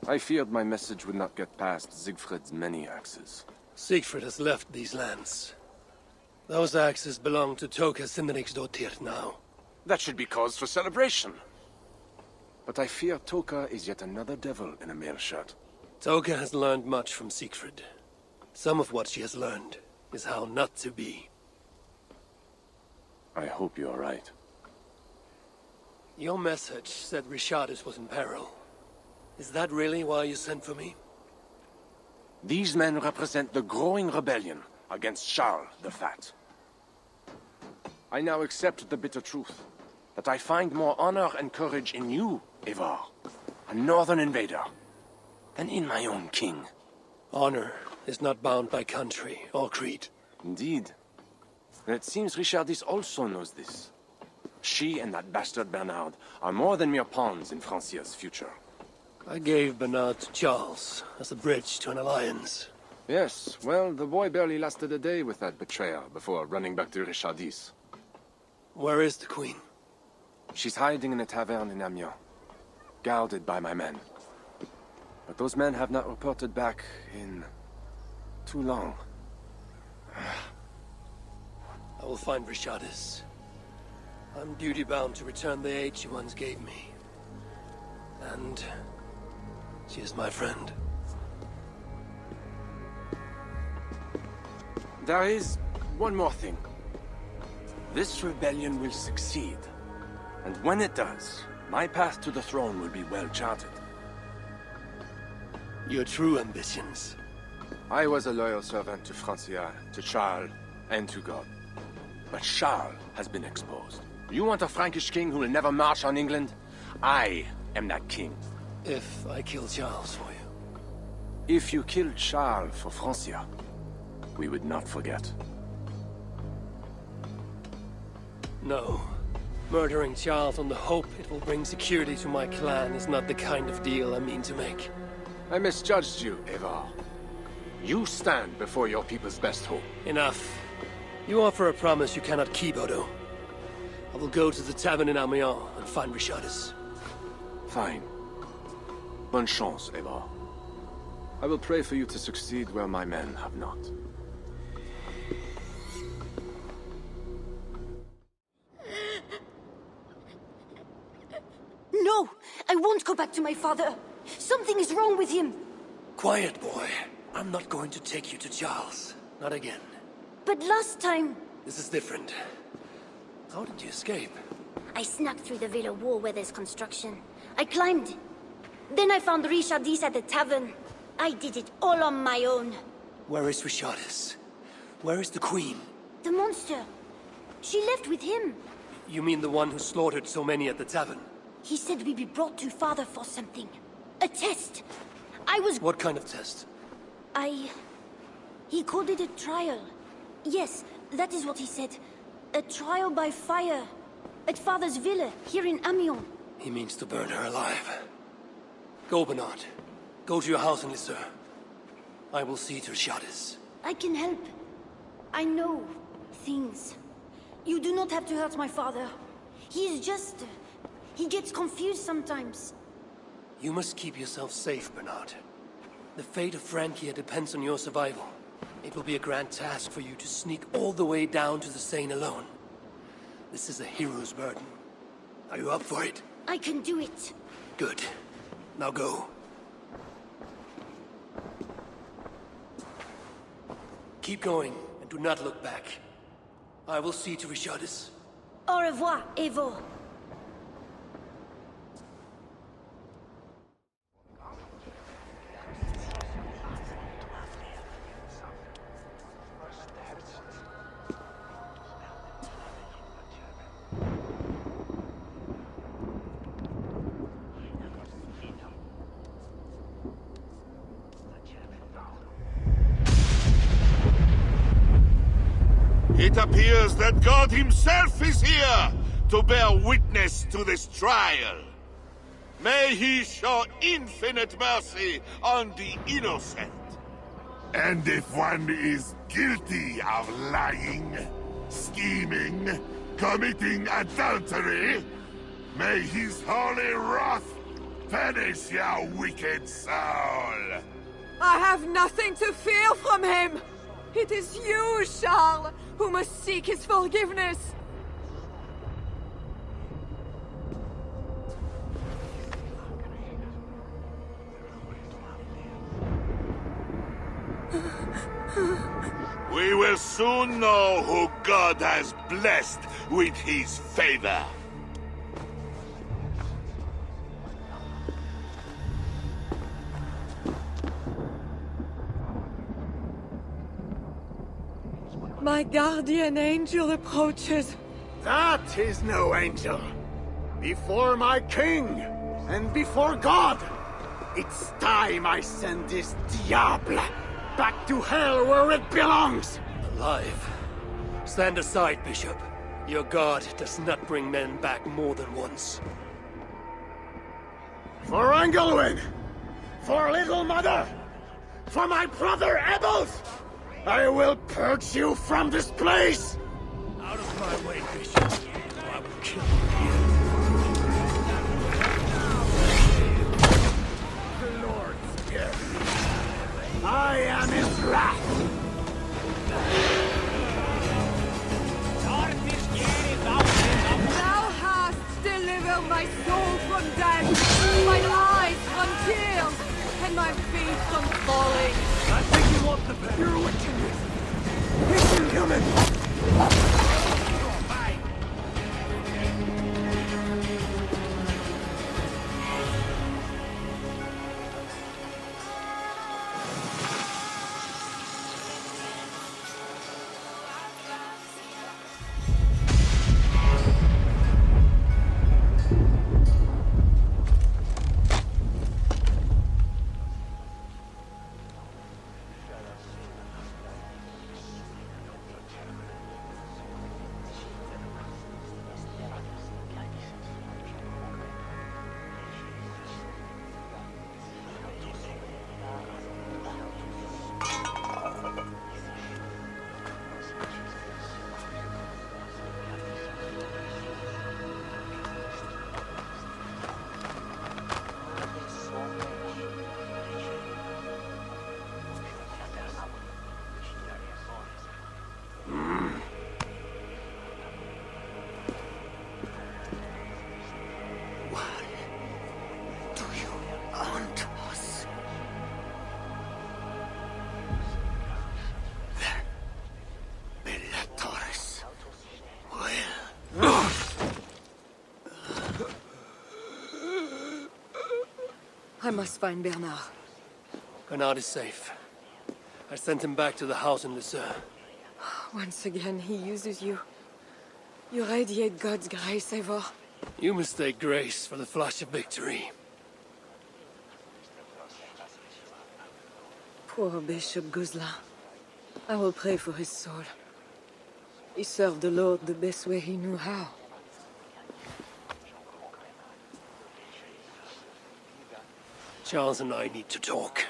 I feared my message would not get past Siegfried's many axes. Siegfried has left these lands. Those axes belong to Toka Sinriksdottir now. That should be cause for celebration. But I fear Toka is yet another devil in a mail shirt. Toka has learned much from Siegfried. Some of what she has learned is how not to be. I hope you're right. Your message said Richardis was in peril. Is that really why you sent for me? These men represent the growing rebellion against Charles the Fat. I now accept the bitter truth that I find more honor and courage in you, Eivor, a northern invader, than in my own king. Honor is not bound by country or creed. Indeed. And it seems Richardis also knows this. She and that bastard Bernard are more than mere pawns in Francia's future. I gave Bernard to Charles as a bridge to an alliance. Yes, well, the boy barely lasted a day with that betrayer before running back to Richardis. Where is the Queen? She's hiding in a tavern in Amiens, guarded by my men. But those men have not reported back in too long. I will find Richardis. I'm duty-bound to return the aid she once gave me. And she is my friend. There is one more thing. This rebellion will succeed. And when it does, my path to the throne will be well charted. Your true ambitions. I was a loyal servant to Francia, to Charles, and to God. But Charles has been exposed. You want a Frankish king who will never march on England? I am that king. If I kill Charles for you. If you killed Charles for Francia, we would not forget. No. Murdering Charles on the hope it will bring security to my clan is not the kind of deal I mean to make. I misjudged you, Eivor. You stand before your people's best hope. Enough. You offer a promise you cannot keep, Odo. I will go to the tavern in Amiens and find Richardis. Fine. Bonne chance, Eivor. I will pray for you to succeed where my men have not. No! I won't go back to my father! Something is wrong with him! Quiet, boy. I'm not going to take you to Charles. Not again. But last time... This is different. How did you escape? I snuck through the villa wall where there's construction. I climbed. Then I found Richardis at the tavern. I did it all on my own. Where is Richardis? Where is the Queen? The monster. She left with him. You mean the one who slaughtered so many at the tavern? He said we'd be brought to father for something. A test. I was... What kind of test? He called it a trial. Yes, that is what he said. A trial by fire. At father's villa, here in Amiens. He means to burn her alive. Go, Bernard. Go to your house in Lisseur. I will see to Richardis. I can help. I know things. You do not have to hurt my father. He is just... he gets confused sometimes. You must keep yourself safe, Bernard. The fate of Francia depends on your survival. It will be a grand task for you to sneak all the way down to the Seine alone. This is a hero's burden. Are you up for it? I can do it. Good. Now go. Keep going, and do not look back. I will see to Richardis. Au revoir, Eivor. It appears that God himself is here to bear witness to this trial. May he show infinite mercy on the innocent. And if one is guilty of lying, scheming, committing adultery, may his holy wrath Perish, your wicked soul! I have nothing to fear from him! It is you, Charles, who must seek his forgiveness! We will soon know who God has blessed with his favor. My guardian angel approaches. That is no angel. Before my king, and before God, it's time I send this diable back to hell where it belongs! Alive. Stand aside, Bishop. Your God does not bring men back more than once. For Engelwin! For Little Mother! For my brother Ebbels! I will purge you from this place! Out of my way, Bishop. Or I will kill you. The Lord spare me. I am his wrath! Thou hast delivered my soul from death, my eyes from tears, and my feet from falling. I think you want the better. You're witches! Mission human! I must find Bernard. Bernard is safe. I sent him back to the house in Lucerne. Once again, he uses you. You radiate God's grace, Eivor. You mistake grace for the flash of victory. Poor Bishop Guzla. I will pray for his soul. He served the Lord the best way he knew how. Charles and I need to talk.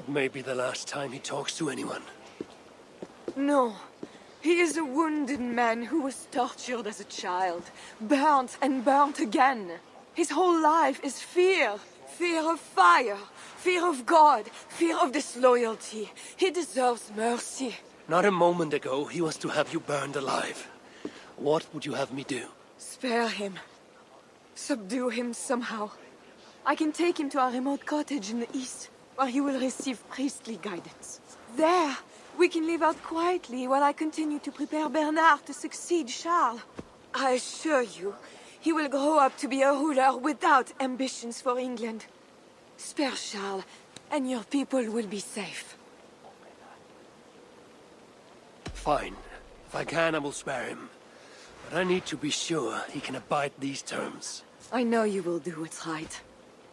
It may be the last time he talks to anyone. No. He is a wounded man who was tortured as a child, burnt and burnt again. His whole life is fear. Fear of fire, fear of God, fear of disloyalty. He deserves mercy. Not a moment ago, he was to have you burned alive. What would you have me do? Spare him. Subdue him somehow. I can take him to a remote cottage in the east, where he will receive priestly guidance. There, we can live out quietly while I continue to prepare Bernard to succeed Charles. I assure you, he will grow up to be a ruler without ambitions for England. Spare Charles, and your people will be safe. Fine. If I can, I will spare him. But I need to be sure he can abide these terms. I know you will do what's right.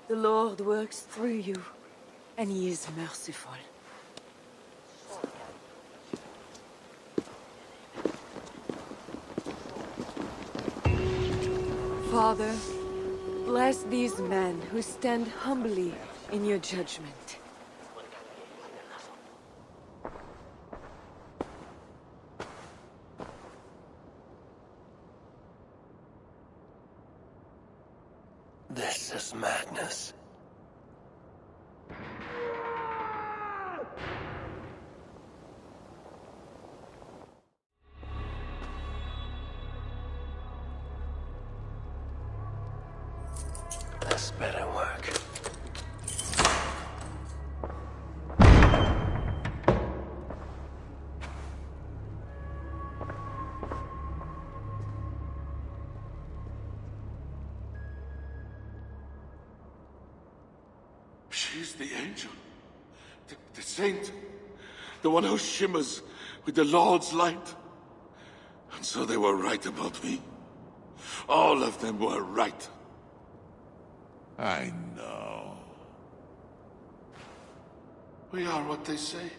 The Lord works through you, and he is merciful. Father, bless these men who stand humbly in your judgment. This This is madness. This better work. She's the angel. The saint. The one who shimmers with the Lord's light. And so they were right about me. All of them were right. I know. We are what they say.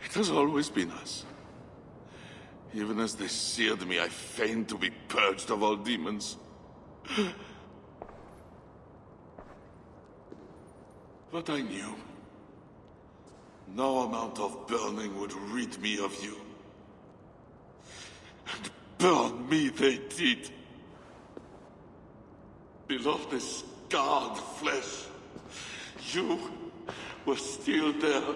It has always been us. Even as they seared me, I feigned to be purged of all demons. But I knew. No amount of burning would rid me of you. And burn me they did. Below the scarred flesh, you were still there.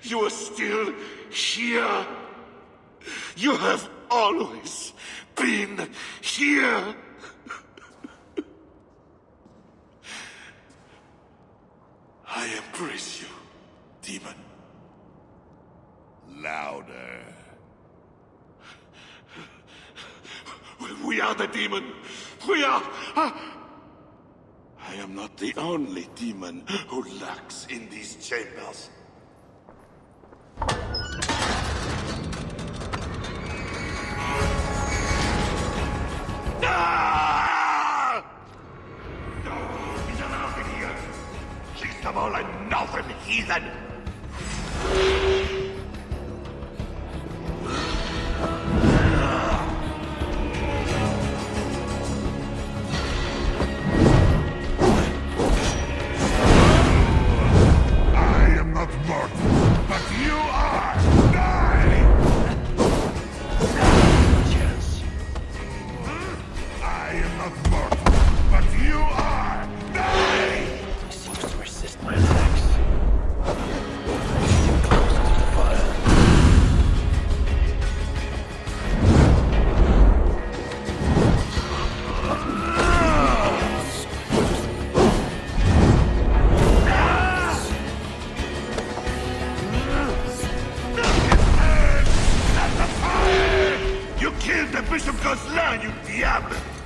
You are still here. You have always been here. I embrace you, demon. Louder. We are the demon. We are... I am not the only demon who lurks in these chambers. Ah! No, he's allowed in here. She's of all and nothing, heathen.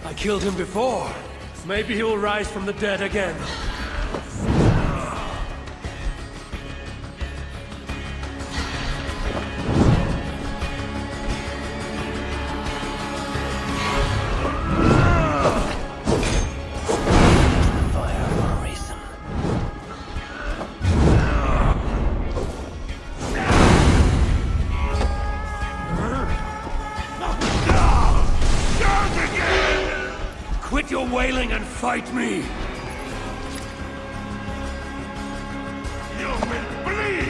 I killed him before. Maybe he will rise from the dead again. Quit your wailing and fight me! You will bleed!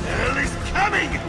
Hell is coming!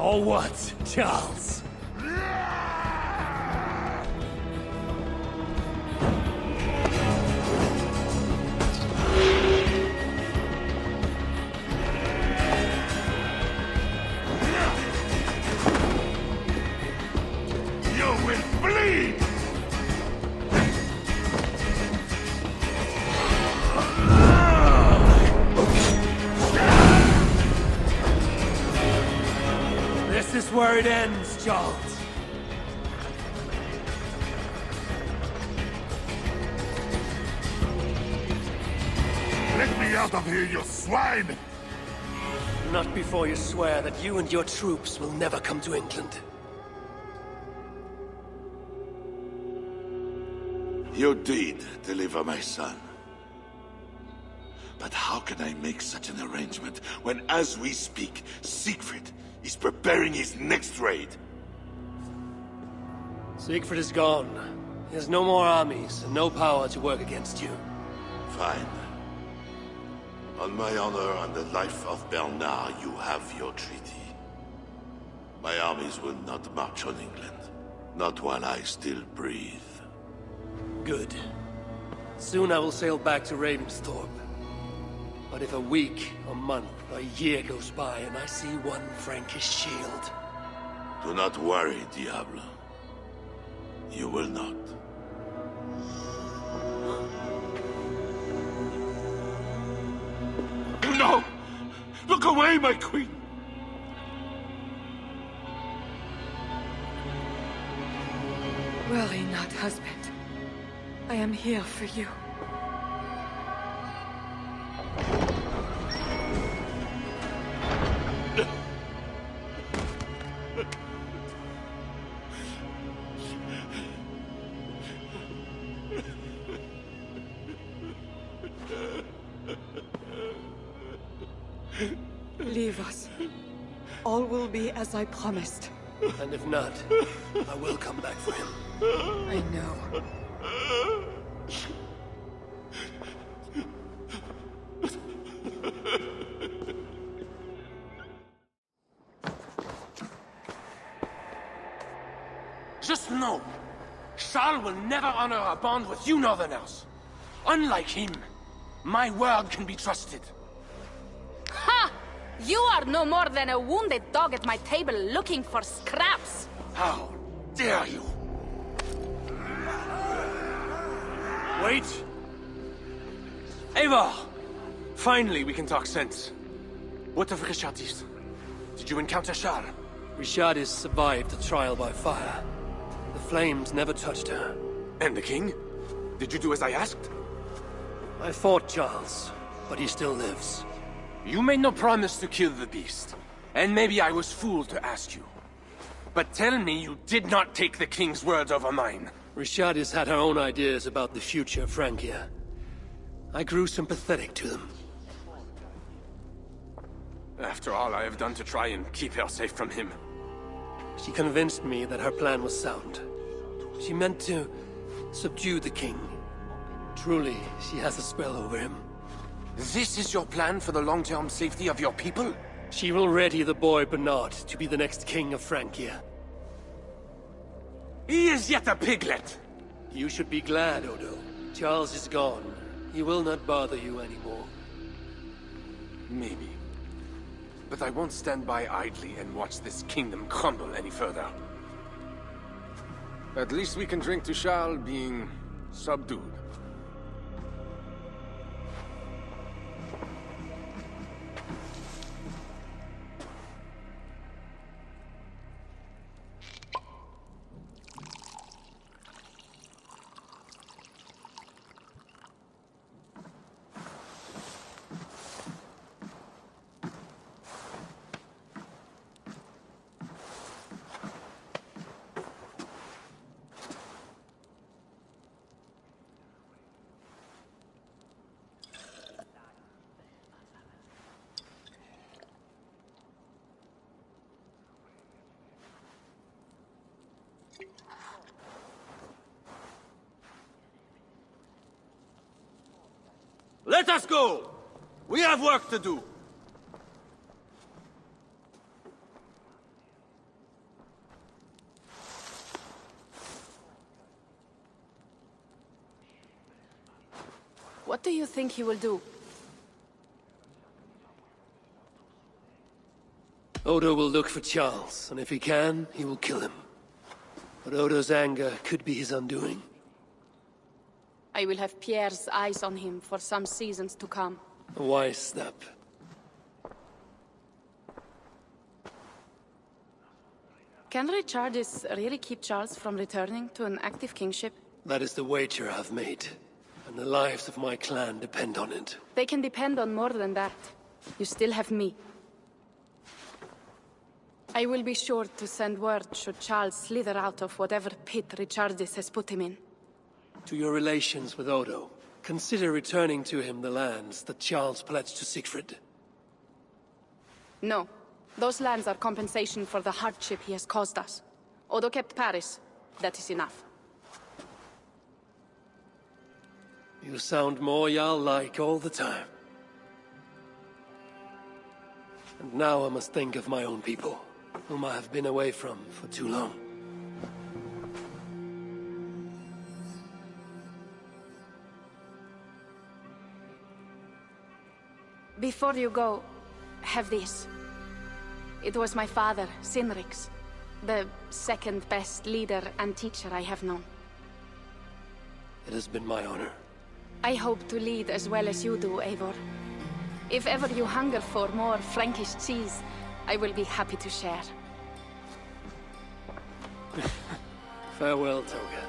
Or what, Charles? You will bleed! This is where it ends, Charles. Let me out of here, you swine! Not before you swear that you and your troops will never come to England. You did deliver my son. But how can I make such an arrangement when, as we speak, Siegfried is preparing his next raid? Siegfried is gone. He has no more armies and no power to work against you. Fine. On my honor and the life of Bernard, you have your treaty. My armies will not march on England. Not while I still breathe. Good. Soon I will sail back to Ravensthorpe. But if a week, a month, a year goes by and I see one Frankish shield... Do not worry, Diable. You will not. No! Look away, my queen! Worry not, husband. I am here for you. Leave us. All will be as I promised. And if not, I will come back for him. I know. Just know, Charles will never honor a bond with you Northerners. Unlike him, my word can be trusted. Ha! You are no more than a wounded dog at my table looking for scraps. How dare you? Wait! Eivor! Finally, we can talk sense. What of Richardis? Did you encounter Charles? Richardis survived the trial by fire. The flames never touched her. And the king? Did you do as I asked? I fought Charles, but he still lives. You made no promise to kill the beast, and maybe I was fooled to ask you. But tell me you did not take the king's words over mine. Richardis had her own ideas about the future of Francia. I grew sympathetic to them. After all I have done to try and keep her safe from him. She convinced me that her plan was sound. She meant to subdue the king. Truly, she has a spell over him. This is your plan for the long-term safety of your people? She will ready the boy Bernard to be the next king of Francia. He is yet a piglet! You should be glad, Odo. Charles is gone. He will not bother you anymore. Maybe. But I won't stand by idly and watch this kingdom crumble any further. At least we can drink to Charles being subdued. Let us go! We have work to do! What do you think he will do? Odo will look for Charles, and if he can, he will kill him. But Odo's anger could be his undoing. I will have Pierre's eyes on him for some seasons to come. A wise step. Can Richardis really keep Charles from returning to an active kingship? That is the wager I've made, and the lives of my clan depend on it. They can depend on more than that. You still have me. I will be sure to send word should Charles slither out of whatever pit Richardis has put him in. To your relations with Odo, consider returning to him the lands that Charles pledged to Siegfried. No. Those lands are compensation for the hardship he has caused us. Odo kept Paris. That is enough. You sound more Jarl-like all the time. And now I must think of my own people, whom I have been away from for too long. Before you go, have this. It was my father, Sinrix, the second best leader and teacher I have known. It has been my honor. I hope to lead as well as you do, Eivor. If ever you hunger for more Frankish cheese, I will be happy to share. Farewell, Toga.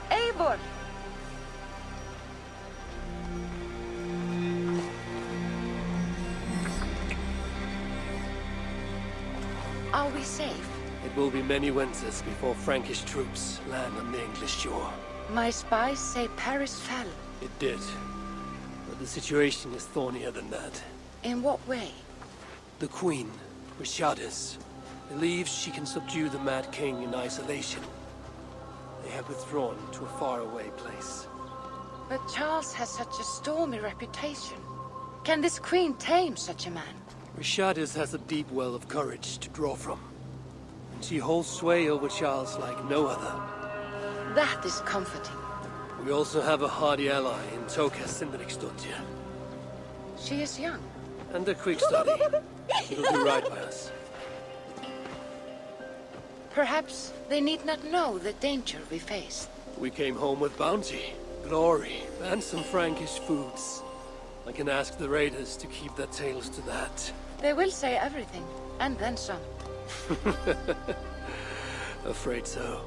Eivor! Are we safe? It will be many winters before Frankish troops land on the English shore. My spies say Paris fell. It did. But the situation is thornier than that. In what way? The Queen, Richardis, believes she can subdue the Mad King in isolation. They have withdrawn to a faraway place. But Charles has such a stormy reputation. Can this queen tame such a man? Richardis has a deep well of courage to draw from. And she holds sway over Charles like no other. That is comforting. We also have a hardy ally in Toka Sindrikstotia. She is young. And a quick study. It'll do right by us. Perhaps they need not know the danger we face. We came home with bounty, glory, and some Frankish foods. I can ask the raiders to keep their tails to that. They will say everything, and then some. Afraid so.